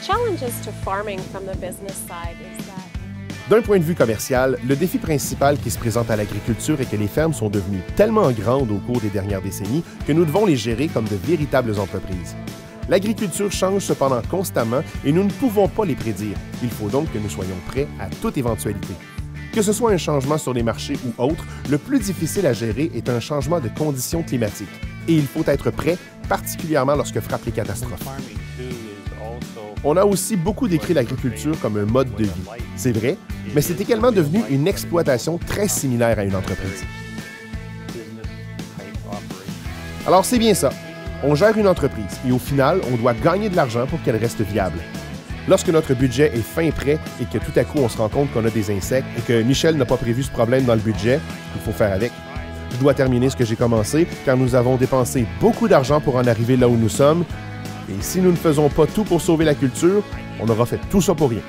challenges to farming from the business side is that D'un point de vue commercial, le défi principal qui se présente à l'agriculture est que les fermes sont devenues tellement grandes au cours des dernières décennies que nous devons les gérer comme de véritables entreprises. L'agriculture change cependant constamment et nous ne pouvons pas les prédire. Il faut donc que nous soyons prêts à toute éventualité. Que ce soit un changement sur les marchés ou autre, le plus difficile à gérer est un changement de conditions climatiques. Et il faut être prêt, particulièrement lorsque frappent les catastrophes. On a aussi beaucoup décrit l'agriculture comme un mode de vie. C'est vrai, mais c'est également devenu une exploitation très similaire à une entreprise. Alors c'est bien ça. On gère une entreprise et au final, on doit gagner de l'argent pour qu'elle reste viable. Lorsque notre budget est fin prêt et que tout à coup on se rend compte qu'on a des insectes et que Michel n'a pas prévu ce problème dans le budget, il faut faire avec. Je dois terminer ce que j'ai commencé car nous avons dépensé beaucoup d'argent pour en arriver là où nous sommes. Et si nous ne faisons pas tout pour sauver la culture, on aura fait tout ça pour rien.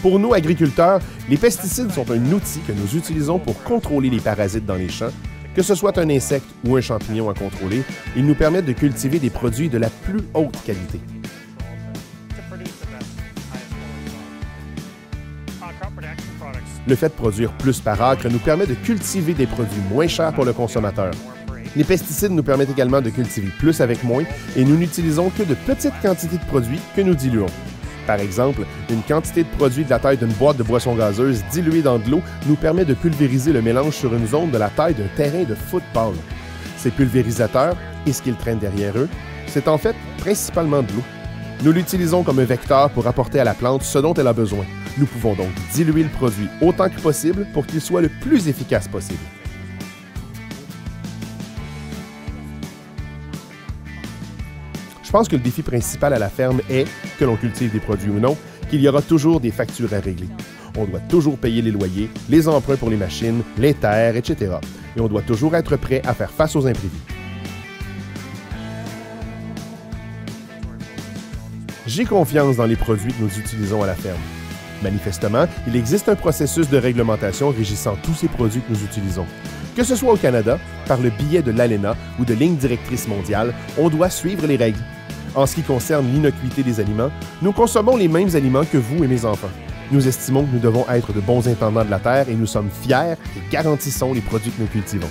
Pour nous, agriculteurs, les pesticides sont un outil que nous utilisons pour contrôler les parasites dans les champs. Que ce soit un insecte ou un champignon à contrôler, ils nous permettent de cultiver des produits de la plus haute qualité. Le fait de produire plus par acre nous permet de cultiver des produits moins chers pour le consommateur. Les pesticides nous permettent également de cultiver plus avec moins et nous n'utilisons que de petites quantités de produits que nous diluons. Par exemple, une quantité de produit de la taille d'une boîte de boisson gazeuse diluée dans de l'eau nous permet de pulvériser le mélange sur une zone de la taille d'un terrain de football. Ces pulvérisateurs, et ce qu'ils traînent derrière eux, c'est en fait principalement de l'eau. Nous l'utilisons comme un vecteur pour apporter à la plante ce dont elle a besoin. Nous pouvons donc diluer le produit autant que possible pour qu'il soit le plus efficace possible. Je pense que le défi principal à la ferme est, que l'on cultive des produits ou non, qu'il y aura toujours des factures à régler. On doit toujours payer les loyers, les emprunts pour les machines, les terres, etc. Et on doit toujours être prêt à faire face aux imprévus. J'ai confiance dans les produits que nous utilisons à la ferme. Manifestement, il existe un processus de réglementation régissant tous ces produits que nous utilisons. Que ce soit au Canada, par le biais de l'ALENA ou de lignes directrices mondiales, on doit suivre les règles. En ce qui concerne l'innocuité des aliments, nous consommons les mêmes aliments que vous et mes enfants. Nous estimons que nous devons être de bons intendants de la terre et nous sommes fiers et garantissons les produits que nous cultivons.